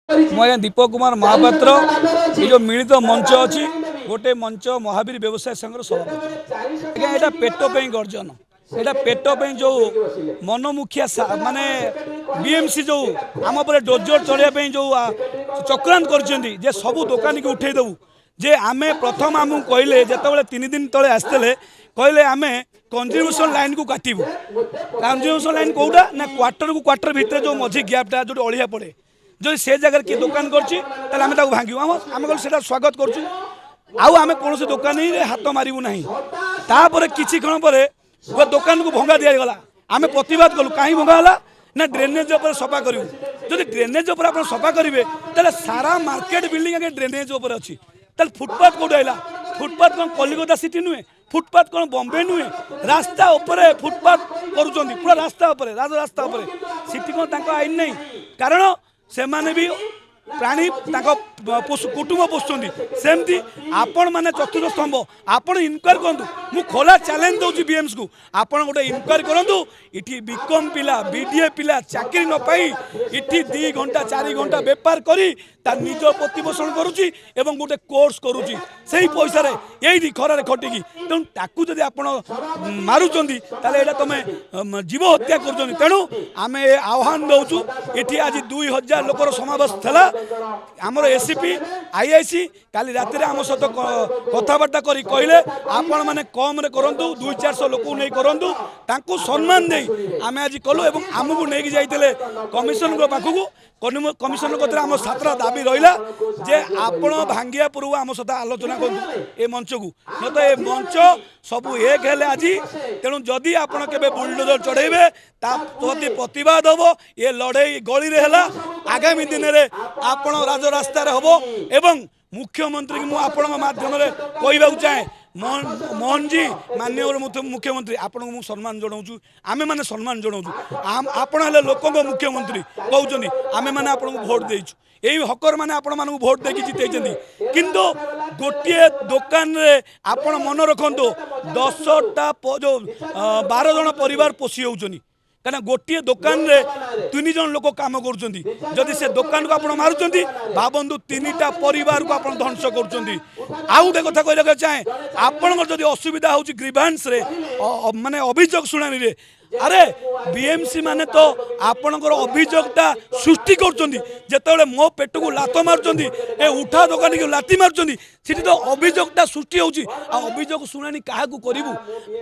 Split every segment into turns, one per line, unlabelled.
मैं दीपक कुमार महापात्र ये जो मिलित मंच अच्छी गोटे मंच महावीर व्यवसाय संघर सभापति आज्ञा यहाँ पेट गर्जन यहाँ पेट जो मनमुखिया माने बीएमसी जो आम पर डोजर चढ़ाई जो चक्रांत कर सबू दुकानी की उठे देवु जे आमे प्रथम आमको कहले जिते 3 दिन तले आसते कहले आमे कंज्यूमेशन लाइन को काटबू कंज्यूमेशन लाइन कौटा ना क्वार्टर को क्वार्टर भितर जो मझी गैपटा जो अलिया पड़े जो से जगह किए दुकान कर भांगू आम कल स्वागत करें कौन दुकानी हाथ मारू ना तापर किसी क्षण पर दुकान को भंगा दिगला आम प्रतिवाद कलु कहीं भंगा ना ड्रेनेज सफा करूँ जब ड्रेनेज आप सफा करेंगे तो सारा मार्केट बिल्डिंग आगे ड्रेनेज अच्छी फुटपाथ कौट आइला फुटपाथ कौन कलिकता सिटी नुहे फुटपाथ कौन बॉम्बे नुहे रास्ता उपरे फुटपाथ करुँच पूरा रास्ता राज रास्ता सिटी कौन आईन नहीं कारण से माने भी प्राणी कुटुंब पोषुंट सेमती आपण मैंने चतुर्थ स्तंभ आपण इनक्वारी करूँ मु खोला चैलेंज दूसरी बीएमसी को आपण गोटे इनक्वारी करूँ इटी बीकम पिला बीडीए पिला चाकरी न पाई इटी 2 घंटा 4 घंटा बेपार करी तार निज प्रतिपोषण करुच्ची एवं गोटे कोर्स करुच्ची से पैसा यही खरार खटिकी तेणु ताकू जब आप मारुंट ताले तुम जीव हत्या कर तेणु आम आह्वान दौचु ये आज 2000 लोकर समावेश था आमर एसीपी आईआईसी काली राति आम सहित कथबार्ता कर कहले आपण मैंने कम करूँ 200-400 लोक नहीं करूँ सम्मान दे आम आज कलु एवं आमको नहीं जाइए कमिशन पाखक कमिशन कथर आम 7टा दाबी रहा जे आपण भांगिया पूर्व आम सहित आलोचना करूँ ए मंच को न तो ये मंच सबू एक है आज तेणु जदि आपड़ के बुलडोजर चढ़ेबे प्रति प्रतिवाद हम ये लड़ाई गली रे है आगामी दिन में आपण राजरास्तार हम एवं मुख्यमंत्री की मुझे माध्यम कहवा चाहे मोहन जी माननीय मुख्यमंत्री आपन को सम्मान जनाऊँ आम मैंने सम्मान जनाऊँ आपण है लोक मुख्यमंत्री कहते आम मैंने आपन को भोट देचु यही हकर मैंने आपण मानक भोट देकी जिते किंतु गोटे दुकान रे आपण मन रखु 10टा जो 12 जन परिवार पोषी होचनी कहीं गोटे दुकान रे 3 जन लोक काम कर से दुकान को आप मारुंट भावतु 3टा परिवार को आप ध्वंस कर कथा कहना चाहे आपण जब असुविधा हो ग्रीवांस रे माने अभियोग शुणानी रे अरे बीएमसी माने तो आपणकर अभियोगटा सृष्टि करते मो पेट को लात मार्च ए उठा दुकानी को लाती मार्च सी तो अभियोगटा सृष्टि होची अभियोग शुणानी क्या करूँ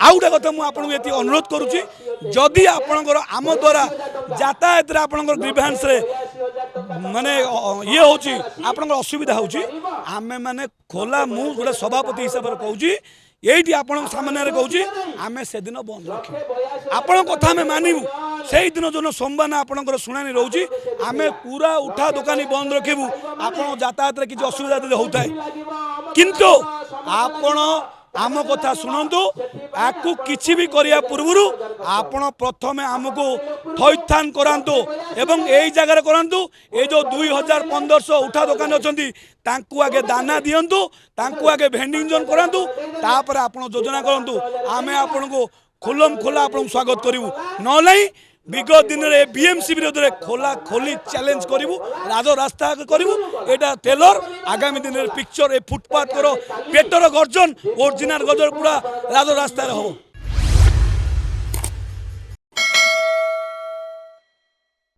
आउ गोटे कथा मुझे ये अनुरोध करुच्ची जदि आपणकर आम द्वारा यातायात आपणकर ग्रीवांस रे माने ये होची आपणकर असुविधा होची आमे माने खोला मु गोटे सभापति हिसाब से कहूँ यही आपण सामने कहूँ आम से दिन बंद रखी आपण कथा आम मानू से दिन जो सोमवार आपंकर शुणानी रोचे आम पूरा उठा दुकानी बंद रखू आप यातायात किसी असुविधा यदि होता है किंतु आपण आम कथा शुणु आपको किसी भी करने पूर्व आपण प्रथम आमको थैथान करातु एवं यही जगार करातु ये जो 2000-1500 उठा दुकान अच्छा आगे दाना दिंतु आगे भेंडिंग जोन करातु तापर आप योजना करूँ आम आपण को खोलम खोला आप स्वागत करूँ ना विगत दिन में बीएमसी विरोध में खोला खोली चैलेंज करूँ राज रास्ता करूँ यहाँ टेलर आगामी दिन में पिक्चर ए फुटपाथ करो पेटर गर्जन ओरिजिनल गर्जन पूरा राज रास्ता हम।